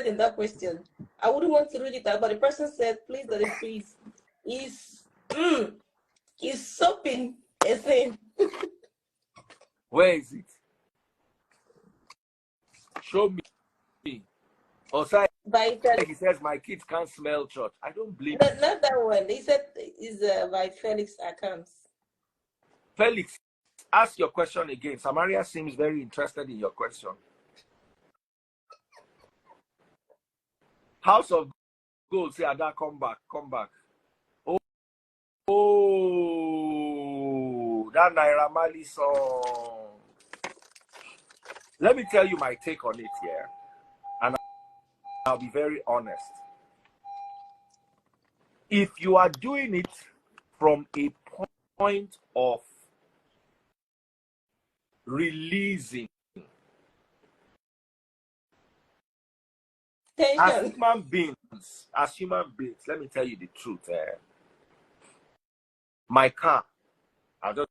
in that question. I wouldn't want to read it out, but the person said, please, Daddy Freeze, is soaping a thing. Where is it? Show me. Outside, he says my kids can't smell church. I don't believe it. Not that one. He said it's by Felix accounts. Felix, ask your question again. Samaria seems very interested in your question. House of Gold, say Ada, come back. Oh, that Naira Marley song. Let me tell you my take on it here, and I'll be very honest. If you are doing it from a point of releasing, as human beings, let me tell you the truth. My car, I'll just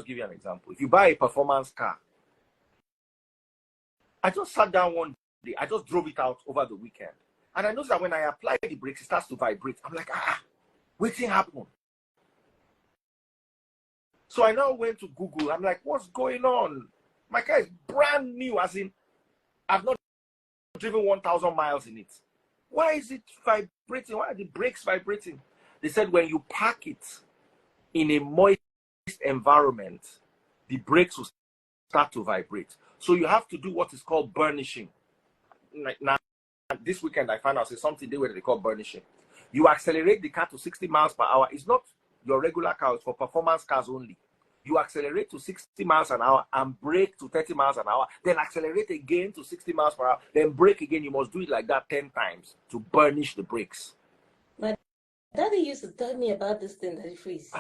give you an example. If you buy a performance car, I just sat down one day, I just drove it out over the weekend. And I noticed that when I apply the brakes, it starts to vibrate. I'm like, what's happened? So I now went to Google. I'm like, what's going on? My car is brand new, as in, I've not driven 1,000 miles in it. Why is it vibrating? Why are the brakes vibrating? They said when you park it in a moist environment, the brakes will start to vibrate. So you have to do what is called burnishing. Now, this weekend I found out there's something they call burnishing. You accelerate the car to 60 miles per hour. It's not your regular car, it's for performance cars only. You accelerate to 60 miles an hour and brake to 30 miles an hour, then accelerate again to 60 miles per hour, then brake again. You must do it like that 10 times to burnish the brakes. My daddy used to tell me about this thing, Daddy Freeze.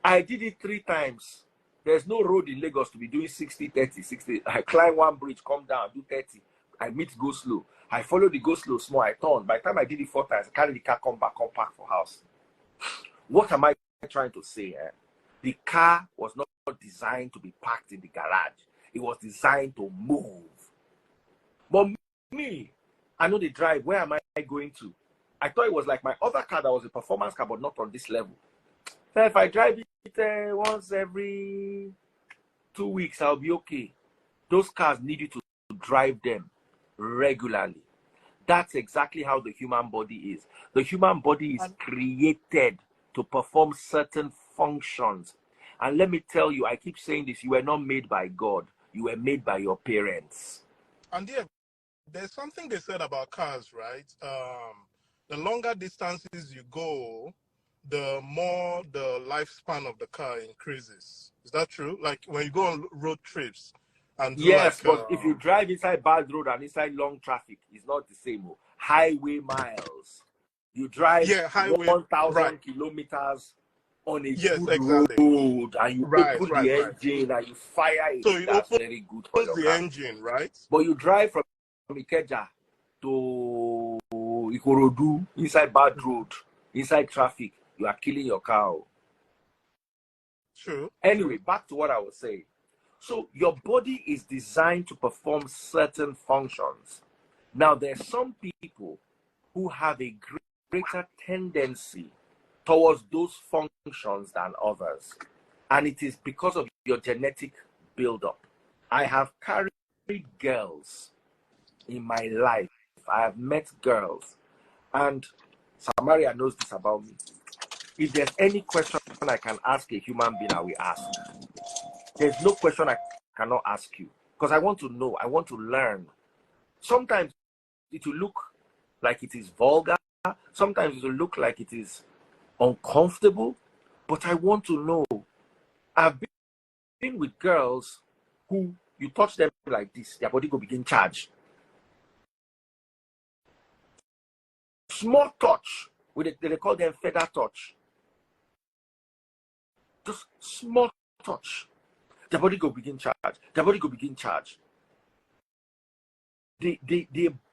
I did it 3 times. There's no road in Lagos to be doing 60, 30, 60. I climb one bridge, come down, do 30. I meet go slow. I follow the go slow small, I turn. By the time I did it 4 times, I carry the car, come back, come park for house. What am I trying to say? The car was not designed to be parked in the garage. It was designed to move. But me, I know the drive. Where am I going to? I thought it was like my other car that was a performance car, but not on this level. So if I drive it once every 2 weeks, I'll be okay. Those cars need you to drive them regularly. That's exactly how the human body is. The human body is created to perform certain functions. And let me tell you, I keep saying this, you were not made by God. You were made by your parents. And yeah, there's something they said about cars, right? The longer distances you go, the more the lifespan of the car increases. Is that true? Like when you go on road trips and do yes, but if you drive inside bad road and inside long traffic, it's not the same. Highway miles. You drive 1,000 kilometers on a good road, and you open the engine and you fire it. So that's very good for your car. Engine, right? But you drive from Ikeja to Ikorodu inside bad road, inside traffic, you are killing your car. True. Anyway, back to what I was saying. So your body is designed to perform certain functions. Now, there's some people who have a greater tendency towards those functions than others. And it is because of your genetic buildup. I have carried girls in my life. I have met girls. And Samaria knows this about me. If there's any question I can ask a human being, I will ask. There's no question I cannot ask you. Because I want to know. I want to learn. Sometimes it will look like it is vulgar. Sometimes it will look like it is uncomfortable, but I want to know. I've been with girls who you touch them like this, their body will begin charge. Small touch, they call them feather touch. Just small touch, their body will begin charge. Their body will begin charge. The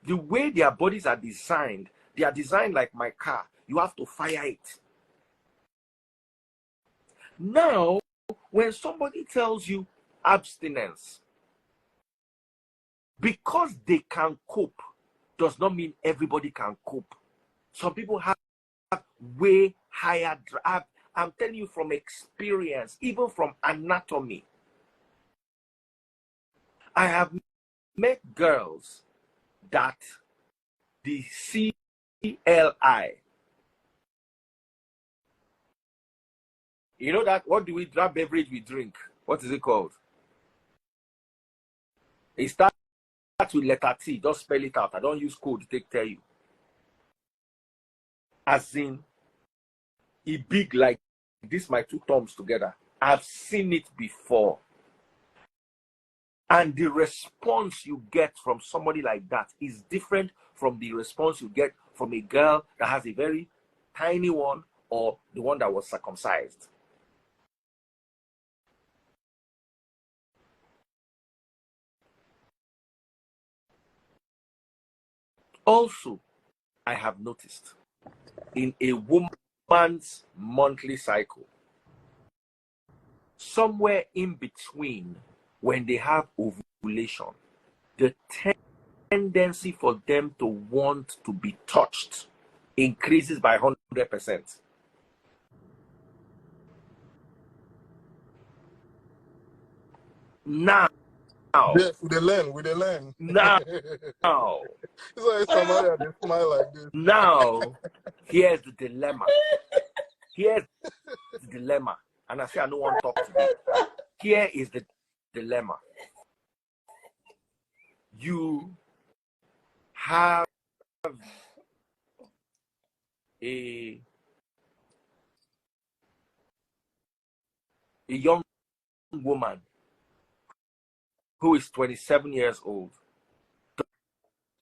way their bodies are designed, they are designed like my car. You have to fire it. Now, when somebody tells you abstinence, because they can cope, does not mean everybody can cope. Some people have way higher drive. I'm telling you from experience, even from anatomy. I have met girls that the CLI, you know that, what do we, that beverage we drink? What is it called? It starts with letter T. Just spell it out. I don't use code to tell you. As in, it big like this, my two thumbs together. I've seen it before. And the response you get from somebody like that is different from the response you get from a girl that has a very tiny one or the one that was circumcised. Also, I have noticed in a woman's monthly cycle, somewhere in between when they have ovulation, the tendency for them to want to be touched increases by 100%. Now, Yeah, with the land. now, It's like Samaria, they smile like this. now, here's the dilemma. Here's the dilemma. And I say I don't want to talk today. Here is the dilemma. You have a young woman who is 27 years old,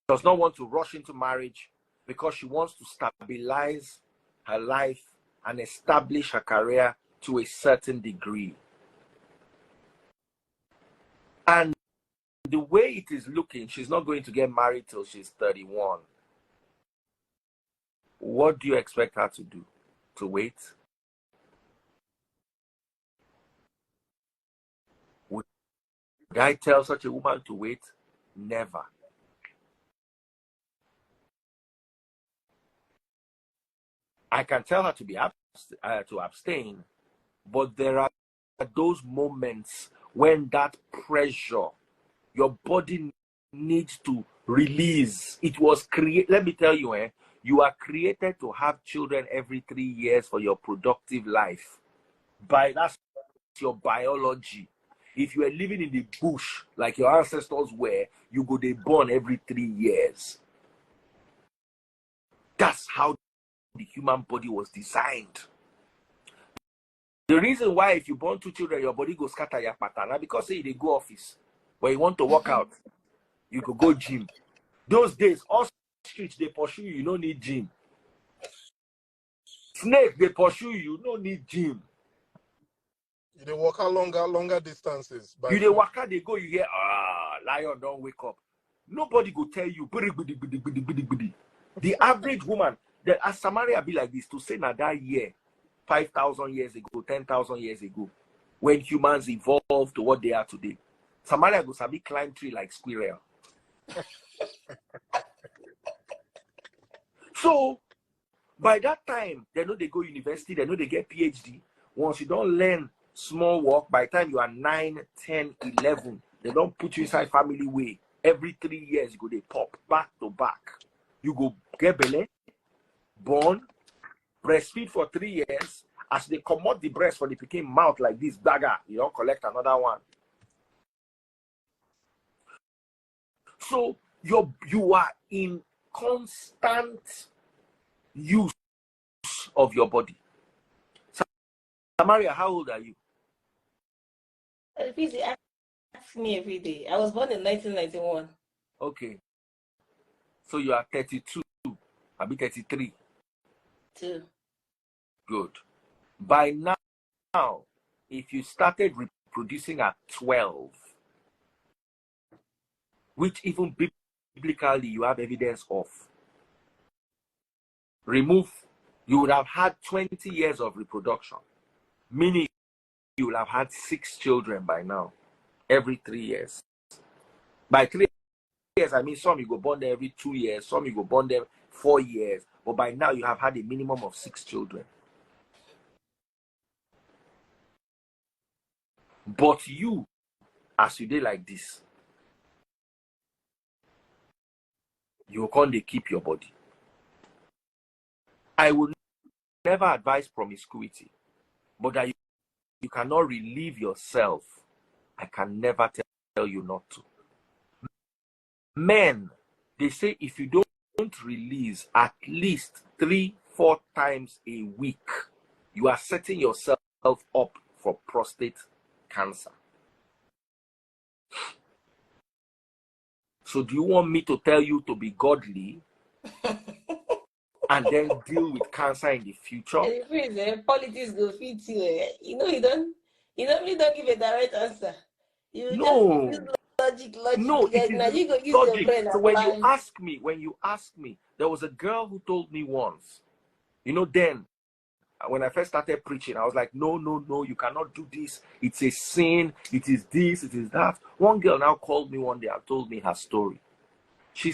does not want to rush into marriage because she wants to stabilize her life and establish her career to a certain degree. And the way it is looking, she's not going to get married till she's 31. What do you expect her to do? To wait? Would I tell such a woman to wait? Never. I can tell her to be to abstain, but there are those moments when that pressure, your body needs to release. It was created. Let me tell you, you are created to have children every 3 years for your productive life. That's your biology. If you are living in the bush like your ancestors were, you go they born every 3 years. That's how the human body was designed. The reason why if you born 2 children, your body goes scatter your pattern, because say they go office, when you want to work out, you could go gym. Those days, all streets they pursue you, you don't need gym. Snake they pursue you, you don't need gym. They walk out longer distances. You they walk out, they go, you hear, lion don't wake up. Nobody go tell you. The average woman, as Samaria be like this, to say now that year, 5,000 years ago, 10,000 years ago, when humans evolved to what they are today, Samaria goes a big climb tree like squirrel. So by that time, they know they go university, they know they get PhD. Once you don't learn small work, by the time you are 9, 10, 11, they don't put you inside family way. Every 3 years, you go they pop back to back. You go get belly, born, breastfeed for 3 years. As they come out the breast for the pikin mouth like this dagger, you don't collect another one. So you are in constant use of your body. Samaria, how old are you? Busy ask me every day. I was born in 1991. Okay. So you are 32. I'll be 33. 2. Good. By now, if you started reproducing at 12, which even biblically you have evidence of, you would have had 20 years of reproduction, meaning you will have had 6 children by now, every 3 years. By 3 years, I mean, some you go born there every 2 years, some you go born there 4 years, but by now you have had a minimum of 6 children. But you, as you did like this, you can't keep your body. I would never advise promiscuity, but that you cannot relieve yourself, I can never tell you not to. Men, they say if you don't release at least 3-4 times a week, you are setting yourself up for prostate cancer. So do you want me to tell you to be godly and then deal with cancer in the future? Politics go fit you. You know, you don't really don't give a direct answer. You No. just use logic. No, it Now you go use logic. your brain. So when you ask me, there was a girl who told me once, you know, then when I first started preaching, I was like, no, you cannot do this. It's a sin. It is this, it is that. One girl now called me one day and told me her story. She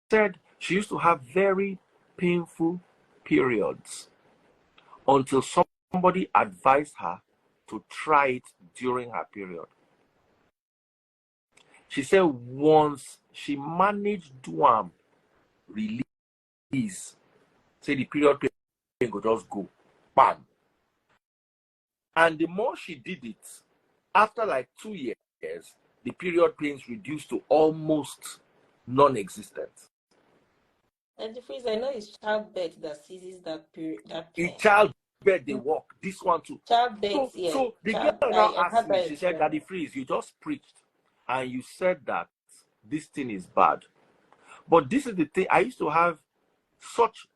said she used to have very painful periods until somebody advised her to try it during her period. She said once she managed to release, say the period pain could just go, bam. And the more she did it, after like 2 years, the period pains reduced to almost non-existent. And the freeze, I know it's childbirth that seizes that period, that pain. In childbirth, they walk. This one too. Childbirth, yeah. So the girl now asked me, she said, Daddy Freeze, you just preached and you said that this thing is bad. But this is the thing, I used to have such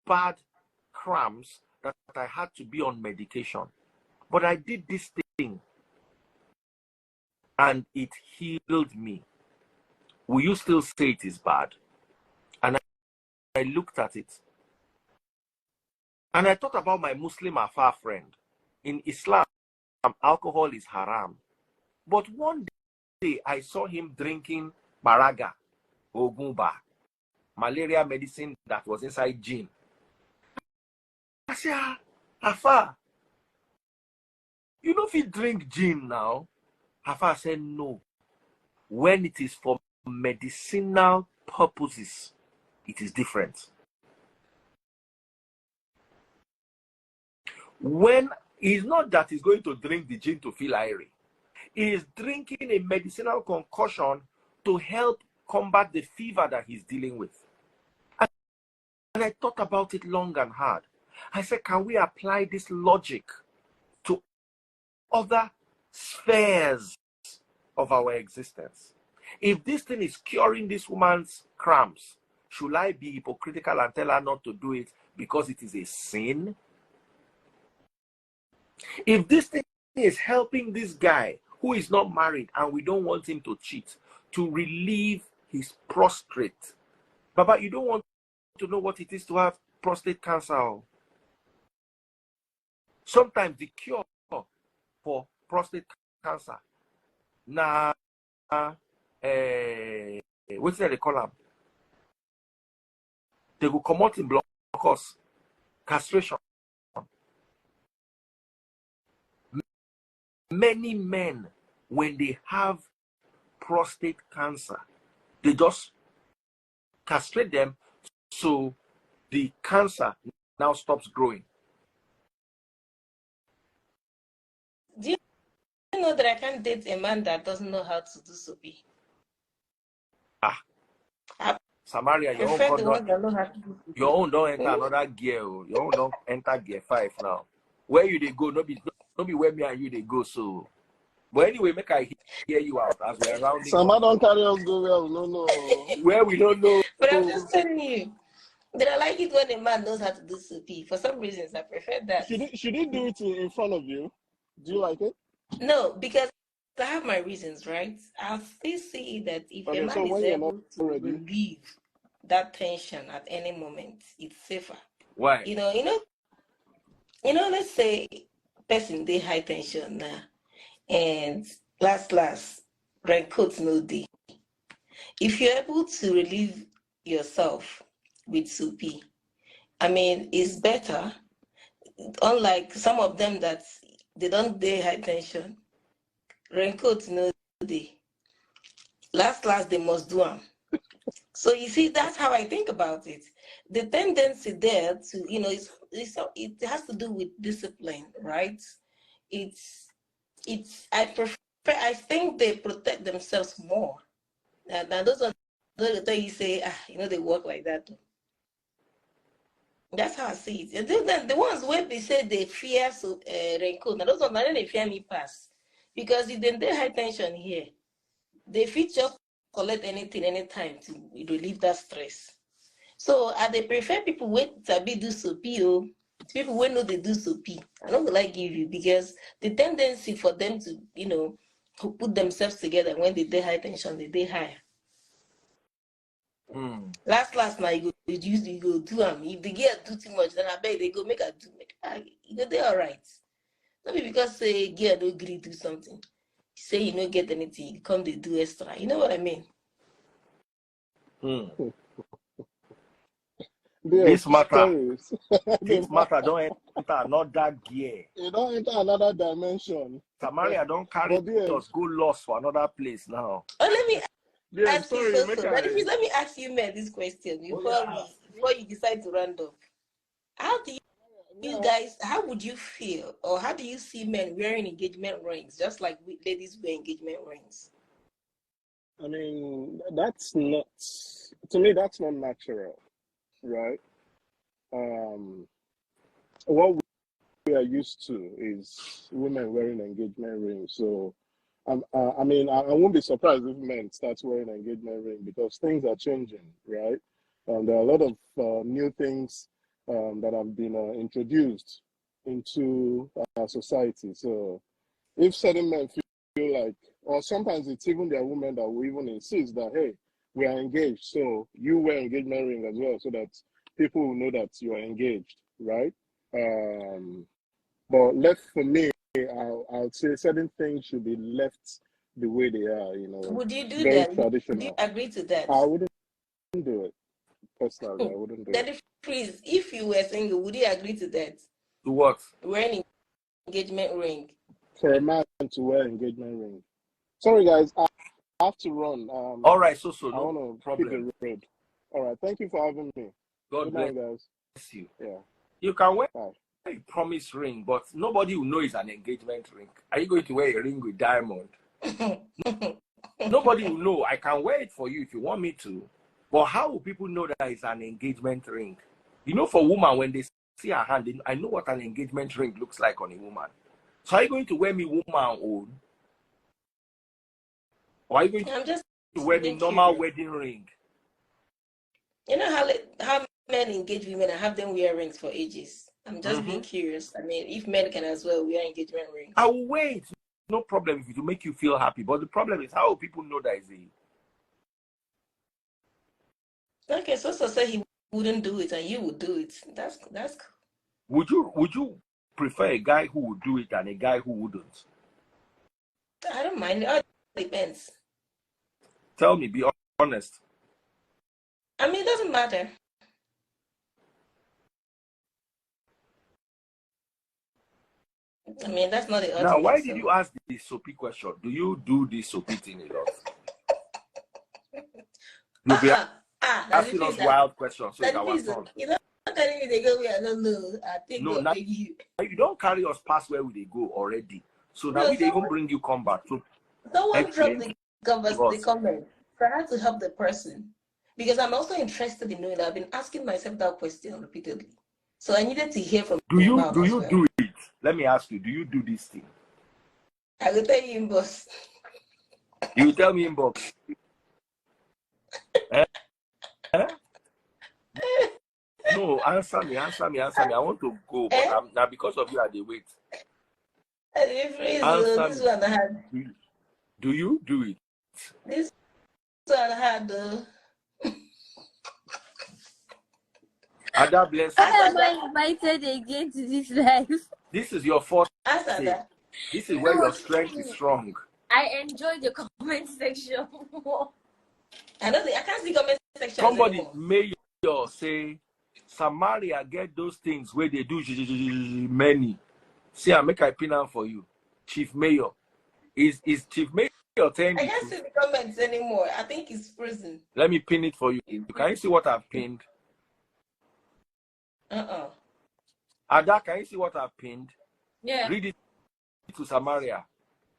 bad cramps that I had to be on medication. But I did this thing and it healed me. Will you still say it is bad? And I looked at it. And I thought about my Muslim Afar friend. In Islam, alcohol is haram. But one day I saw him drinking baraga, ogumba, malaria medicine that was inside gin. I said, Afar, you know if you drink gin now? Afar said, no. When it is for medicinal purposes, it is different. When it's not that he's going to drink the gin to feel irie. He is drinking a medicinal concoction to help combat the fever that he's dealing with. And I thought about it long and hard. I said, can we apply this logic to other spheres of our existence? If this thing is curing this woman's cramps, should I be hypocritical and tell her not to do it because it is a sin? If this thing is helping this guy who is not married and we don't want him to cheat, to relieve his prostate, Baba, you don't want to know what it is to have prostate cancer. Sometimes the cure for prostate cancer, what's that they call them? They will come out in blood cause castration. Many men, when they have prostate cancer, they just castrate them so the cancer now stops growing. Do you know that I can't date a man that doesn't know how to do S0AP? Samaria, your own don't enter another gear. Your own don't enter gear 5 now. Where you they go? No be where me and you they go. So, but anyway, make I hear you out as we're around. Somebody don't carry us go well. No. Where we don't know. But I'm just telling you that I like it when a man knows how to do S0AP. For some reasons, I prefer that. Should he do it in front of you? Do you like it? No, because I have my reasons, right? I still see that if a man is able to relieve that tension at any moment, it's safer. Why? You know, let's say person they high tension now, and last raincoats no day. if you're able to relieve yourself with S0AP, I mean, it's better. Unlike some of them that they don't do high tension, raincoat no day. Last they must do them. So you see, that's how I think about it. The tendency there to, it has to do with discipline, right? I think they protect themselves more. Now those are the you say, they work like that. That's how I see it. And then the ones where they say they fear raincoat, now those ones, they fear me pass. Because if they high tension here, they fit just collect anything, anytime to relieve that stress. So they prefer people wait to be do S0AP, people who know they do S0AP. I don't like give you because the tendency for them to, to put themselves together when they day high tension, they day high. Last now you go do them. If the girl do too much, then I bet they go make her do. They all right. Not because say girl don't agree do something. Say you don't get anything, you come they do extra. You know what I mean? This matter don't enter another gear. You don't enter another dimension. Samaria don't carry us go lost for another place now. Oh, let me ask you, man, this question before you decide to round up. How do you guys? How would you feel, or how do you see men wearing engagement rings, just like ladies wear engagement rings? I mean, that's not, to me, that's not natural, right? What we are used to is women wearing engagement rings. So, I mean, I won't be surprised if men start wearing engagement ring because things are changing, right? There are a lot of new things that have been introduced into our society. So, if certain men feel like, or sometimes it's even their women that will even insist that, hey, we are engaged, so you wear engagement ring as well, so that people will know that you are engaged, right? But left for me, I'll say certain things should be left the way they are, Would you do very that? traditional. Would you agree to that? I wouldn't do it. Personally, I wouldn't do it. Please, if you were single, would you agree to that? To what? Wearing engagement ring. For a man to wear engagement ring. Sorry, guys, I have to run. All right, so I want to keep the road. All right, thank you for having me. God bless guys. You. Yeah. You can wear a promise ring, but nobody will know it's an engagement ring. Are you going to wear a ring with diamond? Nobody will know. I can wear it for you if you want me to. But how will people know that it's an engagement ring? For women, when they see her hand, I know what an engagement ring looks like on a woman. So are you going to wear me woman own? Or are you going to wear me normal wedding ring? You know how men engage women and have them wear rings for ages? I'm just being curious. I mean, if men can as well wear engagement rings. I will wait. No problem if it will make you feel happy. But the problem is, how will people know that is it? Okay, so say he wouldn't do it and you would do it. That's cool. Would you prefer a guy who would do it than a guy who wouldn't? I don't mind. It all depends. Tell me, be honest. I mean, it doesn't matter. I mean, that's not the ultimate. Now, why did you ask this S0AP question? Do you do this S0AP thing a lot? You'll be asking us wild questions. So it's our turn. You know, telling me they go where I don't know. I think now you don't carry us past where we go already. So now we even bring you come back. So someone dropped the comment. So I had to help the person because I'm also interested in knowing. I've been asking myself that question repeatedly. So I needed to hear from do you do it? Let me ask you, do you do this thing? I will tell you inbox. You will tell me inbox. No, answer me. I want to go, but now because of you, I wait. This one I had. Do you do it? This one I had. Ada bless you. Why am I invited again to this life? This is your first day. This is where your strength is strong. I enjoy the comment section more. I don't think I can't see comment sections Somebody anymore. mayor say Samaria get those things where they do many. See, I make I pin out for you. Chief Mayor. Is Chief Mayor telling I the can't truth? see the comments anymore. I think it's frozen. Let me pin it for you. Can you see what I've pinned? Ada, can you see what I've pinned? Yeah. Read it to Samaria.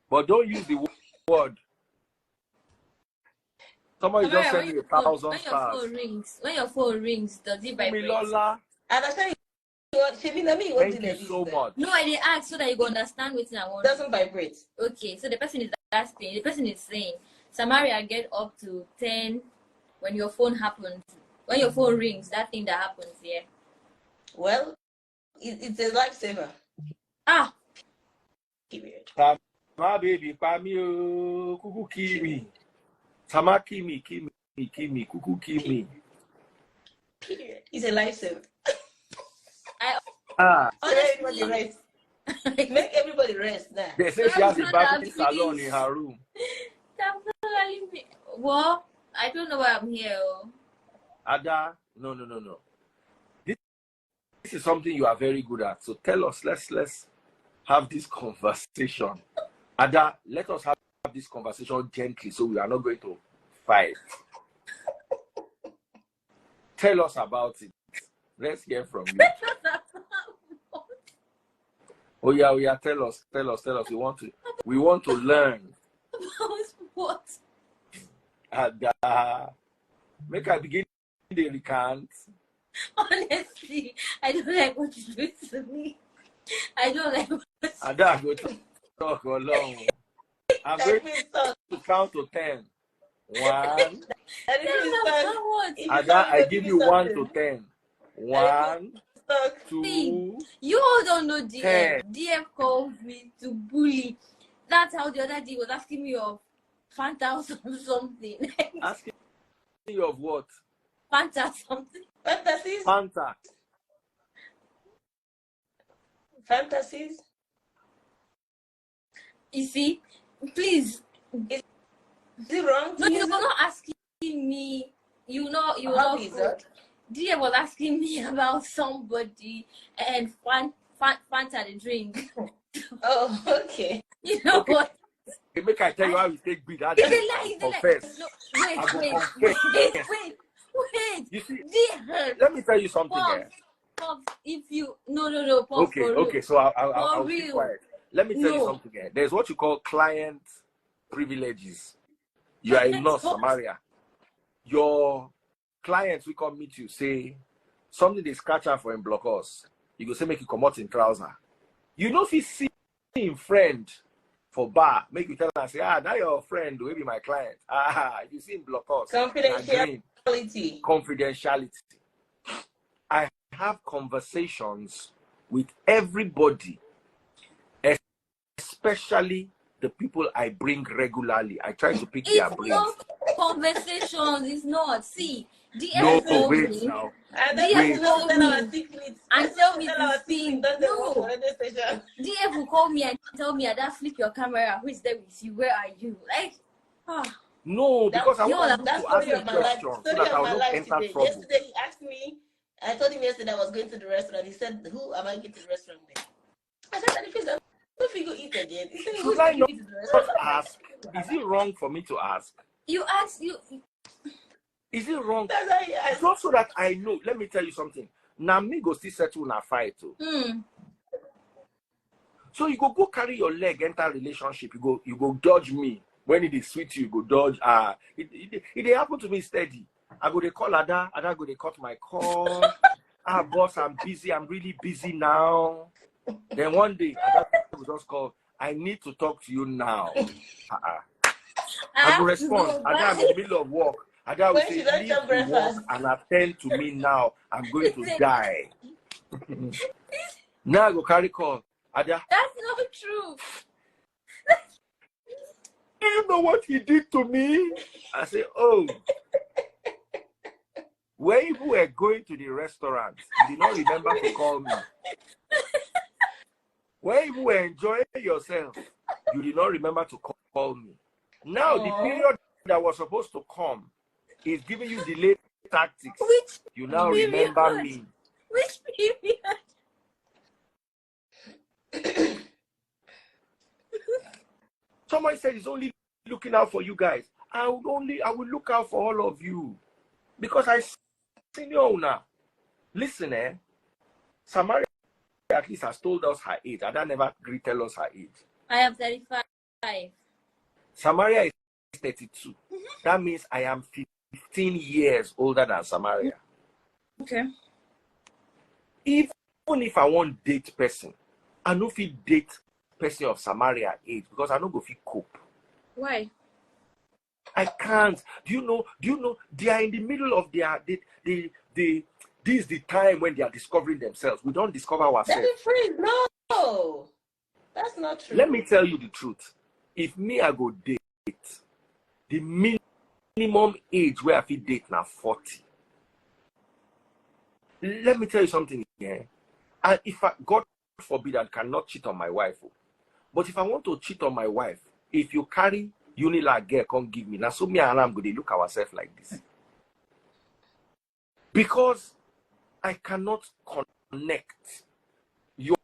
But don't use the word. Somebody just Samaria, send me 1,000 stars. When your phone rings, does it vibrate? Lola, And I tell you, thank you so much. No, I didn't ask so that you go understand what I want. It doesn't vibrate. Okay, so the person is asking. The person is saying, Samaria get up to 10 when your phone happens. When your phone rings, that thing that happens, yeah. Well, it's a lifesaver. Ah. Period. My baby, Pamio, Kuku Kimi. Sama Kimi, Kuku Kimi. Period. It's a lifesaver. Honestly, everybody rest. Make everybody rest now. They say she has a barbecue salon in her room. Well, I don't know why I'm here. Ada, no. This is something you are very good at. So tell us, let's have this conversation. Ada, let us have this conversation gently so we are not going to fight. Tell us about it. Let's hear from you. Oh yeah, tell us. We want to learn. What? Ada, make I begin the recant. Honestly, I don't like what you do to me. I don't like what you do. Ada, go to talk along. I'm going to count to 10. 1. Ada, I give you 1 to 10. 1, 2. You all don't know DM. 10. DM called me to bully. That's how the other day was asking me of Fanta or something. Asking you of what? Fanta something. Fantasies? Fantasies? You see, please. Is it wrong? No, you were not asking me. You know. DM was asking me about somebody and Fanta the drink. Oh, okay. You know okay. what? Make I tell you how you take bid. It's a lie. Confess. No, wait. You see, DM. let me tell you something here. If you no, Pop, Okay. So I'll be quiet. Let me tell you something here. There's what you call client privileges. You are in North Samaria. Your clients will come meet you, say something they scratch out for him block us. You go say make you come out in trouser. You know if you see him friend for bar, make you tell them say, now your friend will be my client. You see him block us. Confidentiality. I have conversations with everybody, especially the people I bring regularly. I try to pick their brains. It's not conversations. It's not. See, no, DM wait now. DM called me and tell me this thing. No. DM will call me and tell me, Ada, flip your camera. Who is there with you? Where are you? Like, no, because I want to ask you a question so that I will not enter trouble. Yesterday he asked me. I told him yesterday I was going to the restaurant. He said, "Who am I going to the restaurant with?" I said, "If you go eat again." He said, should I not ask? Is it wrong for me to ask? You ask you. Is it wrong? Just so that I know. Let me tell you something. Now me go still settle in a fight too. So you go carry your leg, enter relationship. You go dodge me when it is sweet. You go dodge. It happen to me steady. I go they call Ada. Ada go they cut my call. Boss, I'm busy. I'm really busy now. Then one day, Ada will just call. I need to talk to you now. I will respond. Ada, I'm in the middle of work. Ada will say, leave the work and attend to me now. I'm going to die. Now I go carry call. Ada. That's not true. Do you know what he did to me? I say, oh. When you were going to the restaurant, you did not remember to call me. When you were enjoying yourself, you did not remember to call me. Now, the period that was supposed to come, He's giving you delayed tactics. Which You now period? remember me. Which period? Somebody said he's only looking out for you guys. I will look out for all of you. Because I seen you now. Listen, Samaria at least has told us her age. Ada never agreed to tell us her age. I am 35. Samaria is 32. That means I am 15 years older than Samaria. Okay. Even if I want date person, I no fit date person of Samaria age because I no go fit cope. Why? I can't. Do you know? They are in the middle of their this is the time when they are discovering themselves. We don't discover ourselves. Let me free. No, that's not true. Let me tell you the truth. If me I go date, the minimum age where I fit date now 40. Let me tell you something here. And if God forbid, I cannot cheat on my wife. But if I want to cheat on my wife, if you carry Unilag girl, come give me. Now, so me and I'm going to look ourselves like this. Because I cannot connect. You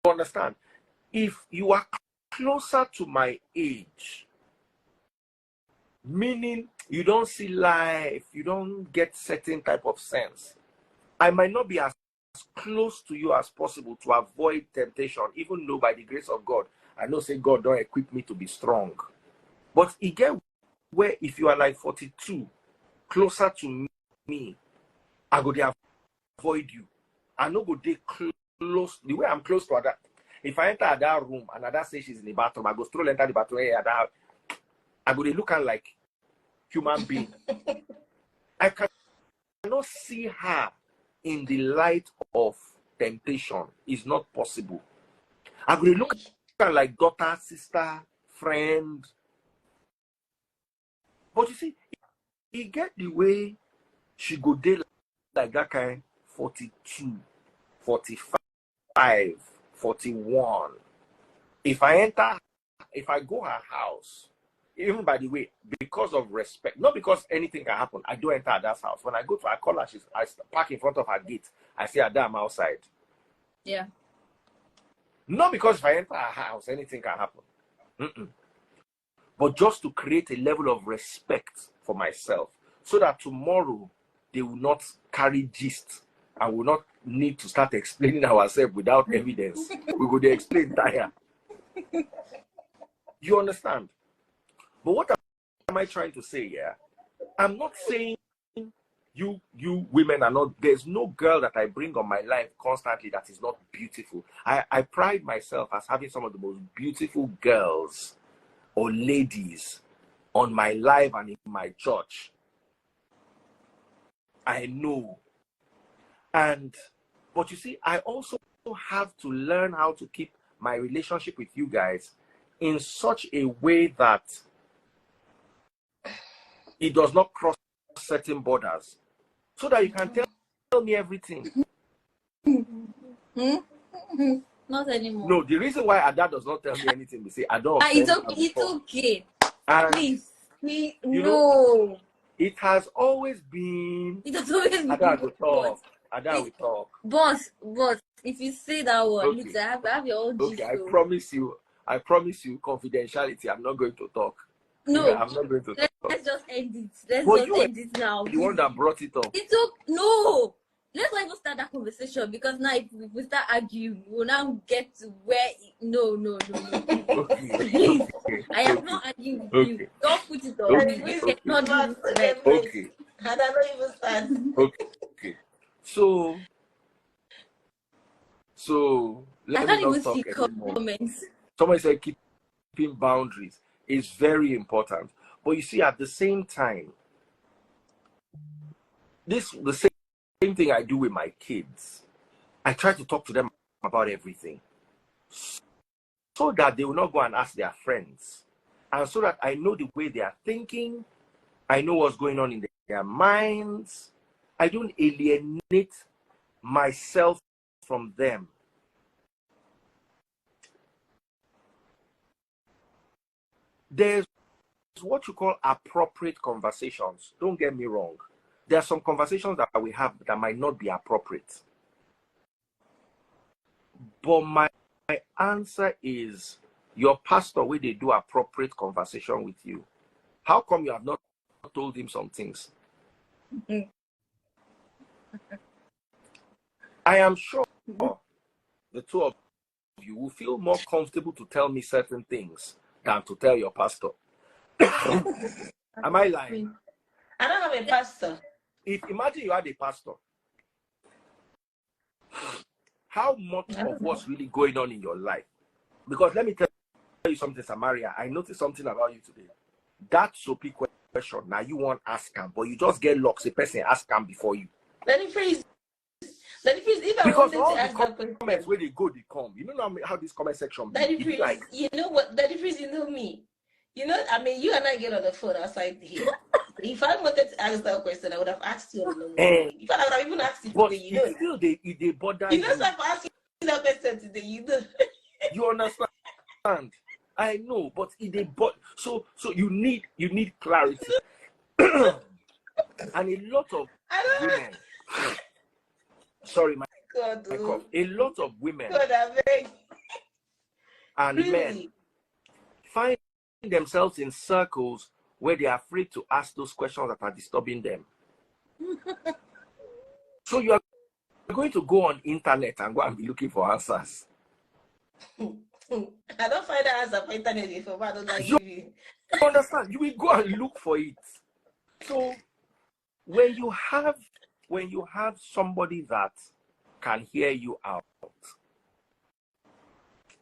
understand? If you are closer to my age, meaning you don't see life, you don't get certain type of sense, I might not be as close to you as possible to avoid temptation, even though by the grace of God, I know say God don't equip me to be strong. But it get where if you are like 42, closer to me, I go there avoid you. I no go there close. The way I'm close to Ada, if I enter that room and Ada says she's in the bathroom, I go stroll enter the bathroom. Hey, Ada, I go there looking like human being. I cannot see her in the light of temptation. It's not possible. I go there look like daughter, sister, friend. But you see, he get the way she go there like that kind 42, 45, 41. If I go her house, even by the way, because of respect, not because anything can happen, I do enter Ada's house. When I go to her, I call her, I park in front of her gate. I say, Ada, I'm outside. Yeah. Not because if I enter her house, anything can happen. But just to create a level of respect for myself so that tomorrow they will not carry gist and will not need to start explaining ourselves without evidence. We go to explain tire. You understand? But what am I trying to say here? I'm not saying you women are not, there's no girl that I bring on my life constantly that is not beautiful. I pride myself as having some of the most beautiful girls or ladies on my life and in my church. I know. But you see, I also have to learn how to keep my relationship with you guys in such a way that it does not cross certain borders, so that you can tell me everything. Not anymore. No, the reason why Ada does not tell me anything, we say I don't. It's okay. And Please, you no. know, it has always been. It has always been. Ada will talk. Ada will talk. Boss, if you say that word, Okay. look, I have your own gist. Okay, I promise you confidentiality. I'm not going to talk. No, I'm not going to talk. Let's just end it. Let's But just end it now. The one that brought it up. It's okay. No. Let's not even start that conversation, because now if we start arguing, we'll now get to where no. Okay. Please. Okay. I am not arguing with you. Okay. Don't put it on Okay. me. Okay. Not do this right. Okay. And I don't even start. Okay. So I let can't me not even talk see anymore. comments. Somebody said keeping boundaries is very important. But you see, at the same time, the same thing I do with my kids. I try to talk to them about everything, so that they will not go and ask their friends, and so that I know the way they are thinking. I know what's going on in their minds. I don't alienate myself from them. There's what you call appropriate conversations. Don't get me wrong. There are some conversations that we have that might not be appropriate. But my answer is, your pastor, where they do appropriate conversation with you, how come you have not told him some things? I am sure the two of you will feel more comfortable to tell me certain things than to tell your pastor. Am I lying? I don't have a pastor. Imagine you had a pastor. How much of what's really going on in your life? Because let me tell you something, Samaria. I noticed something about you today. That S0AP question, now you want to ask him, but you just get locked. A person ask him before you. Let me freeze. If I because wanted all to ask the that question, comments where they go, they come. You know how this comment section be. Daddy Freeze, Like, you know what? Daddy Freeze, you know me. You know, I mean, you and I get on the phone outside here. If I wanted to ask that question, I would have asked you on the phone. In fact, I would have even asked you but today, you know. Still, they bother you. You know, so if I ask you that question today, you know. You understand? I know, but so you need clarity. And a lot of women. Sorry, my God, cough. A lot of women God, I beg. and Really? men find themselves in circles where they are afraid to ask those questions that are disturbing them. So you are going to go on internet and go and be looking for answers. I don't find that answer for internet before, but I don't give you. You understand? You will go and look for it. So when you have somebody that can hear you out,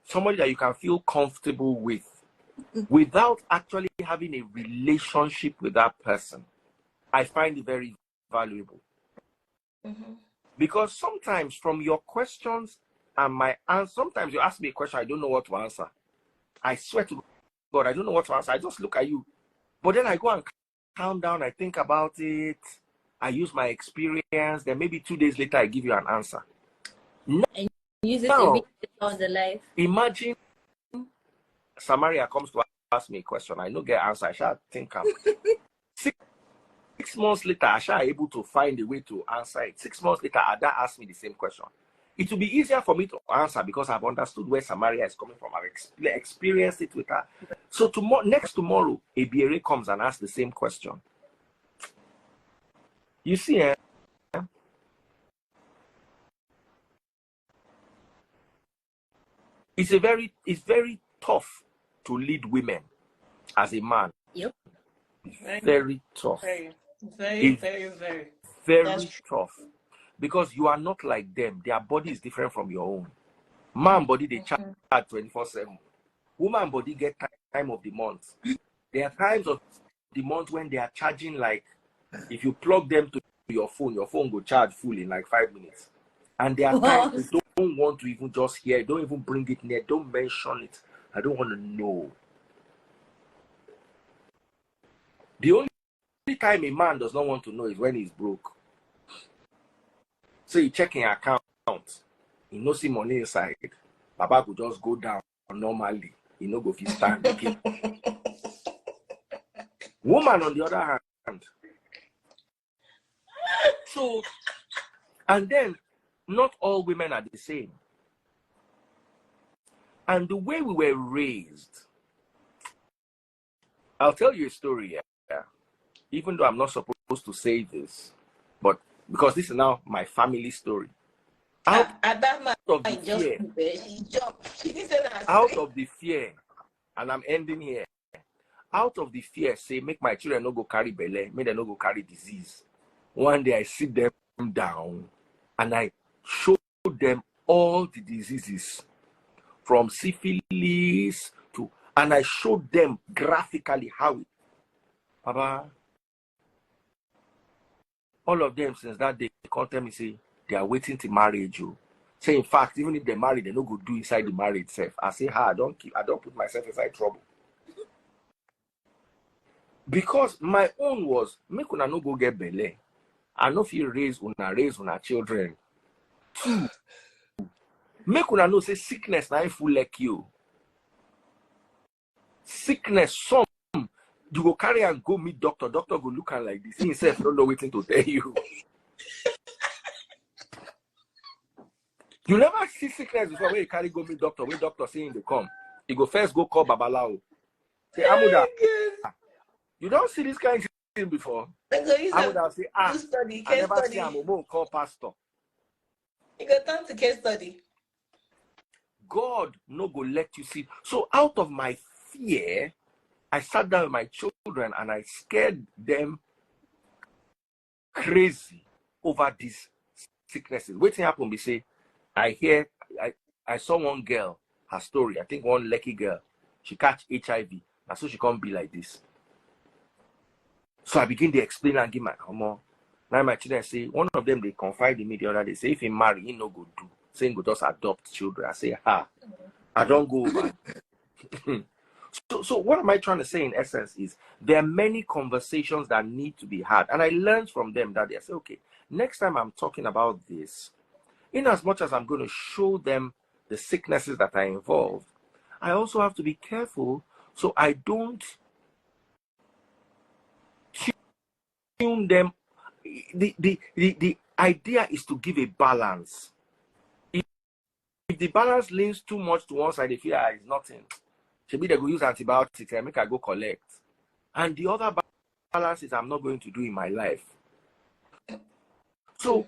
somebody that you can feel comfortable with, without actually having a relationship with that person, I find it very valuable. Because sometimes from your questions and my answer, sometimes you ask me a question, I don't know what to answer. I swear to God, I don't know what to answer. I just look at you. But then I go and calm down, I think about it, I use my experience, then maybe 2 days later I give you an answer. And use it on the life. Imagine Samaria comes to ask me a question, I don't get answer, I shall think I'm 6 months later, I shall able to find a way to answer it. 6 months later, Ada asked me the same question. It will be easier for me to answer because I've understood where Samaria is coming from. I've experienced it with her. So next tomorrow, Abiere comes and asks the same question. You see, it's very tough to lead women as a man. Yep. Very tough. Very tough. Because you are not like them. Their body is different from your own. Man body, they charge 24/7. Woman body get time of the month. There are times of the month when they are charging, like, if you plug them to your phone will charge full in like 5 minutes. And there are times you don't want to even just hear, don't even bring it near, don't mention it. I don't want to know. The only time a man does not want to know is when he's broke. So you check your account, you know see money inside. Baba could just go down normally. You know, go if you stand again. Woman, on the other hand. So, and then not all women are the same. And the way we were raised, I'll tell you a story. Yeah. Even though I'm not supposed to say this, but because this is now my family story. Out of the fear, and I'm ending here. Out of the fear, say, make my children not go carry belle, make them not go carry disease. One day I sit them down and I show them all the diseases from syphilis to, and I showed them graphically how it, Papa, all of them since that day, they come tell me, say, they are waiting to marry you. Say, in fact, even if they marry, they don't go do inside the marriage itself. I say, I don't put myself inside trouble. Because my own was, make una no go get belle. I know if you raise una children. 2, make una know say sickness na full like you. Sickness, some You go carry and go meet doctor. Doctor go look at like this. He himself don't know waiting to tell you. You never see sickness before when you carry go meet doctor. When doctor saying they come, you go first go call Babalao. Say Amuda. You don't see this kind of thing before. Amuda say study, I never study. see Amumo call pastor. You got time to case study. God no go let you see. So out of my fear, I sat down with my children and I scared them crazy over these sicknesses. Waiting happen, we say, I saw one girl, her story, I think one lucky girl, she catch HIV, and so she can't be like this. So I begin to explain and give my come. Now my children say, one of them, they confide in me the other day, say, if he marry, he no go do. Saying go just adopt children. I say, I don't go over. So what am I trying to say in essence is there are many conversations that need to be had. And I learned from them that they say, okay, next time I'm talking about this, in as much as I'm going to show them the sicknesses that are involved, I also have to be careful so I don't tune them. The idea is to give a balance. If the balance leans too much to one side, they feel it's nothing. Maybe they go use antibiotics and make I go collect. And the other balance is I'm not going to do in my life. So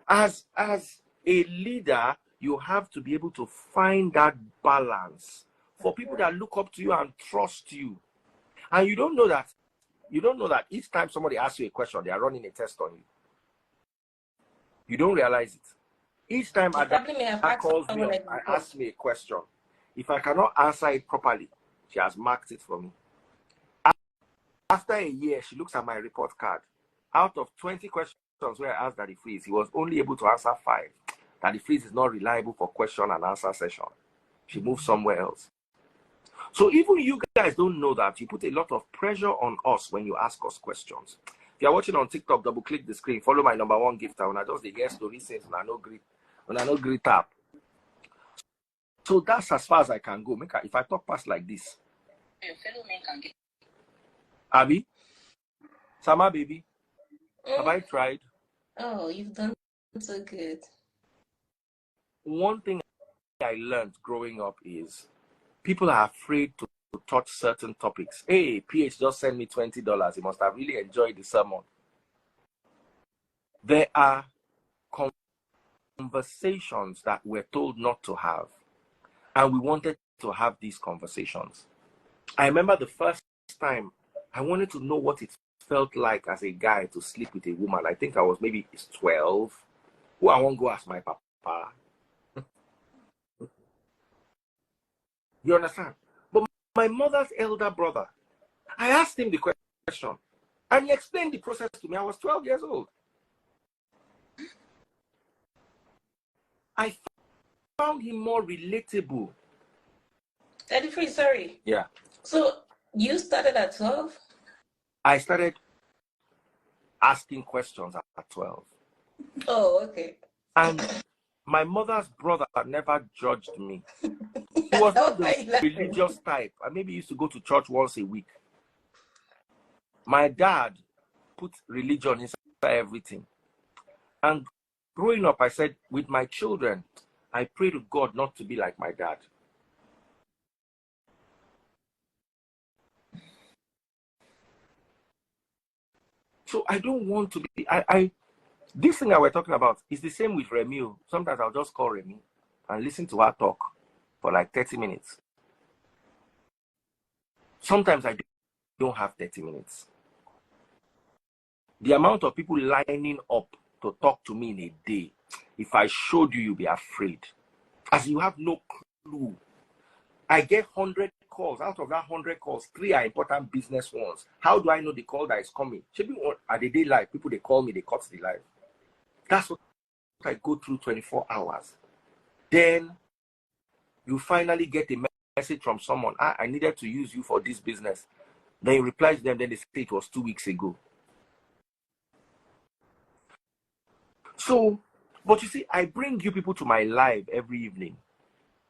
as a leader, you have to be able to find that balance for people that look up to you and trust you. And you don't know that each time somebody asks you a question, they are running a test on you. You don't realize it. Each time Ada calls me up, I ask me a question. If I cannot answer it properly, she has marked it for me. After a year, she looks at my report card. Out of 20 questions where I asked Daddy Freeze, he was only able to answer 5. Daddy Freeze is not reliable for question and answer session. She moved somewhere else. So even you guys don't know that you put a lot of pressure on us when you ask us questions. If you're watching on TikTok, double click the screen, follow my #1 gifter. When I just the guest story since when I no greet up. So that's as far as I can go. If I talk past like this. Your fellow men can get. Abby? Sama baby? Have I tried? Oh, you've done so good. One thing I learned growing up is people are afraid to touch certain topics. Hey, PH just sent me $20. He must have really enjoyed the sermon. There are conversations that we're told not to have. And we wanted to have these conversations. I remember the first time I wanted to know what it felt like as a guy to sleep with a woman. I think I was maybe 12. Who I won't go ask my papa. You understand? But my mother's elder brother, I asked him the question and he explained the process to me. I was 12 years old. I found him more relatable. Daddy Free, sorry. Yeah. So you started at 12? I started asking questions at 12. Oh, okay. And my mother's brother never judged me. He was not the religious type. I maybe used to go to church once a week. My dad put religion inside everything. And growing up, I said, with my children, I pray to God not to be like my dad. So I don't want to be, this thing that we're talking about is the same with Remy. Sometimes I'll just call Remy and listen to her talk for like 30 minutes. Sometimes I don't have 30 minutes. The amount of people lining up to talk to me in a day, if I showed you, you'll be afraid. As you have no clue. I get 100 calls. Out of that 100 calls, 3 are important business ones. How do I know the call that is coming? At the day live, people, they call me, they cut the live. That's what I go through 24 hours. Then you finally get a message from someone. I needed to use you for this business. Then you reply to them, then they say it was 2 weeks ago. So, but you see, I bring you people to my live every evening.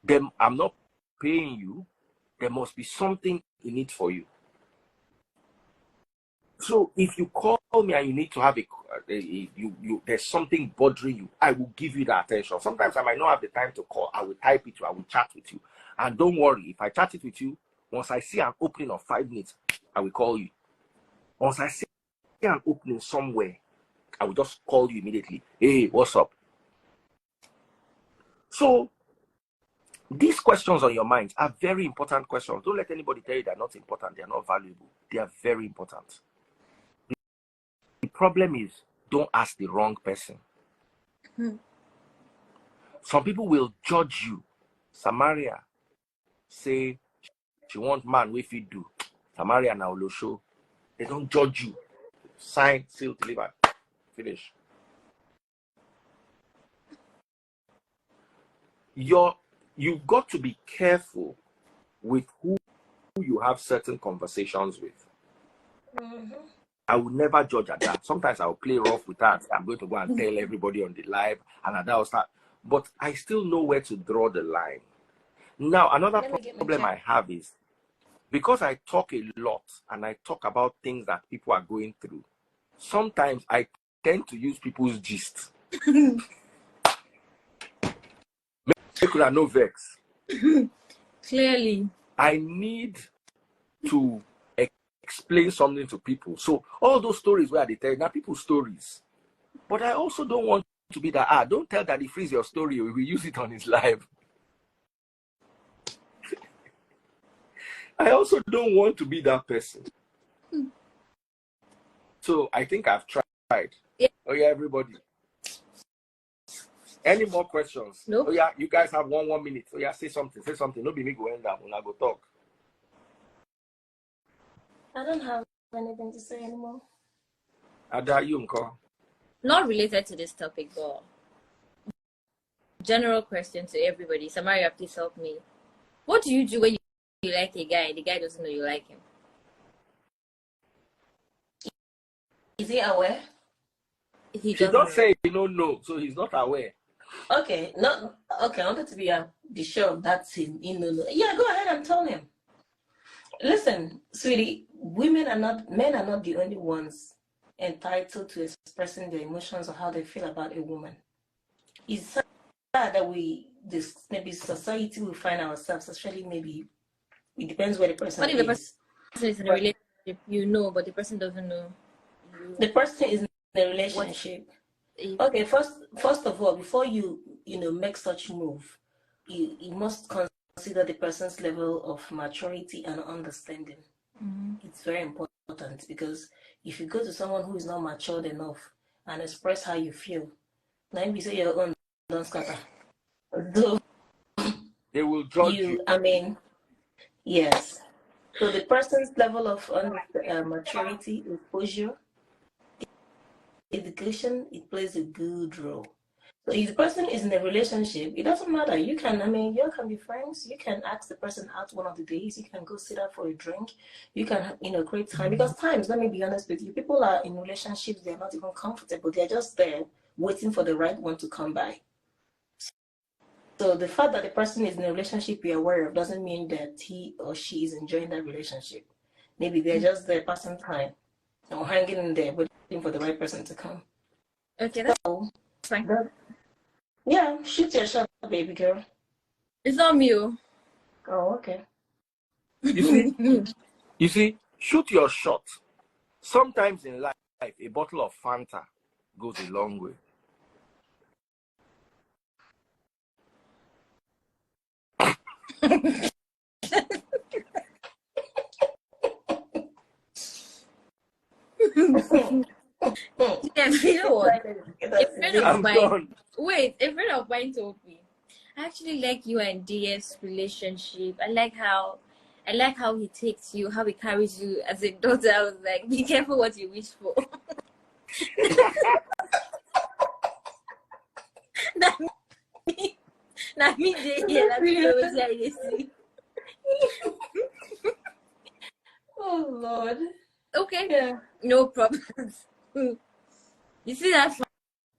Then I'm not paying you. There must be something in it for you. So if you call me and you need to have there's something bothering you, I will give you the attention. Sometimes I might not have the time to call. I will type it to you. I will chat with you. And don't worry, if I chat it with you, once I see an opening of 5 minutes, I will call you. Once I see an opening somewhere, I will just call you immediately. Hey, what's up? So these questions on your mind are very important questions. Don't let anybody tell you they're not important. They're not valuable. They are very important. The problem is, don't ask the wrong person. Some people will judge you. Samaria say she want man with you do. Samaria now will show. They don't judge you. Sign, seal, deliver. Finish. You've got to be careful with who you have certain conversations with. I will never judge at that. Sometimes I'll play rough with that. I'm going to go and tell everybody on the live, and that will start. But I still know where to draw the line. Now, another problem I have is because I talk a lot and I talk about things that people are going through, sometimes I tend to use people's gist. Make no vex. Clearly. I need to explain something to people. So all those stories where they tell now people's stories. But I also don't want to be that, don't tell Daddy Freeze your story, we will use it on his live. I also don't want to be that person. So I think I've tried. Yeah. Oh yeah, everybody. Any more questions? Nope. Oh yeah, you guys have 1 minute. Oh yeah, say something. No be me go end up when I go talk. I don't have anything to say anymore. Ada, you uncle. Not related to this topic, but general question to everybody. Samaria, please help me. What do you do when you like a guy and the guy doesn't know you like him? Is he aware? He She don't say he don't know, so he's not aware. Okay, not okay. I wanted to be sure of that thing. Yeah, go ahead and tell him. Listen, sweetie, men are not the only ones entitled to expressing their emotions or how they feel about a woman. It's sad that maybe society will find ourselves, especially maybe it depends where the person what if the is. person is in a relationship, but the person doesn't know you? The person is in a relationship. Okay, first of all, before you make such move, you must consider the person's level of maturity and understanding. It's very important because if you go to someone who is not matured enough and express how you feel, now you say your own don't scatter. So they will judge you. I mean, yes. So the person's level of maturity, exposure, education, it plays a good role. So if the person is in a relationship, it doesn't matter. You can be friends. You can ask the person out one of the days. You can go sit out for a drink. You can, create time. Because times, let me be honest with you, people are in relationships, they're not even comfortable. They're just there waiting for the right one to come by. So the fact that the person is in a relationship you're aware of doesn't mean that he or she is enjoying that relationship. Maybe they're just there passing time or hanging in there waiting for the right person to come. Okay, that's fine. Yeah, shoot your shot, baby girl. It's not me. Oh, okay. You see, shoot your shot. Sometimes in life, a bottle of Fanta goes a long way. Yes, you know what? A friend of mine told me, I actually like you and DS relationship. I like how he takes you, how he carries you as a daughter. I was like, be careful what you wish for. Not me, see. Oh Lord. Okay. Yeah. No problems. You see that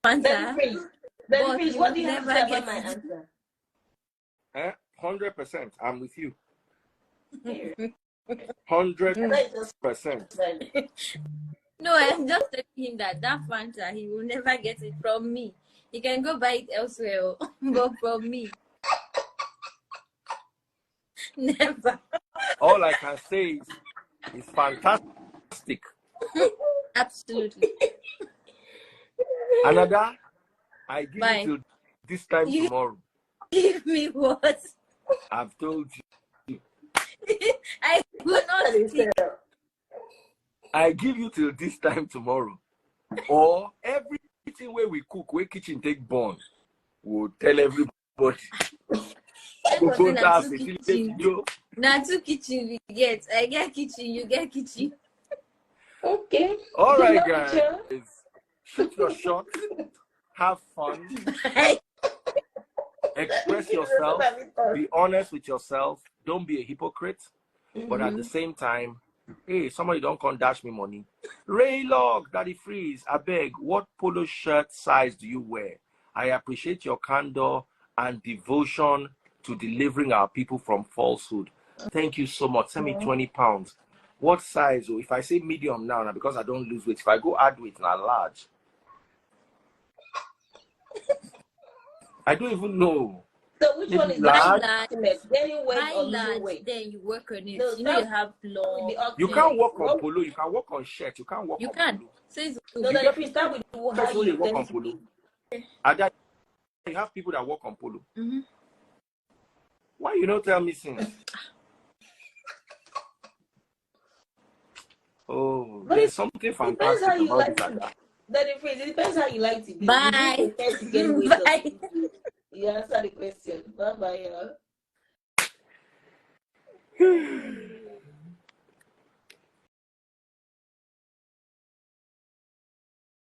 Fanta? Then please, what do you have to say about my answer? 100%. I'm with you. 100%. No, I'm just telling him that Fanta, he will never get it from me. He can go buy it elsewhere, but from me, never. All I can say is it's fantastic. Absolutely. Another, I give Bye. you till this time You tomorrow. give me what? I've told you. I will not speak. I give you till this time tomorrow. Or everything where we cook, where kitchen take burn, we'll tell everybody. Now two kitchen we get. I get kitchen, you get kitchen. Okay. All right, guys. Shoot your shot. Have fun. Express yourself. Be honest with yourself. Don't be a hypocrite. But at the same time, hey, somebody don't come dash me money. Ray Log, Daddy Freeze, I beg, what polo shirt size do you wear? I appreciate your candor and devotion to delivering our people from falsehood. Thank you so much. Send me 20 pounds. What size? If I say medium now, because I don't lose weight. If I go add weight, now large. I don't even know. So which one is large? Gaining weight or losing weight? Then you work on it. No, you know you have long. You can't work on polo. You can work on shirt. You can't work on polo. No, if you start with how you work on polo. You have people that work on polo. Why you don't tell me since? Oh, there's something fantastic about it. It depends how you like to be. Bye. Bye. You answer the question. Bye bye, y'all.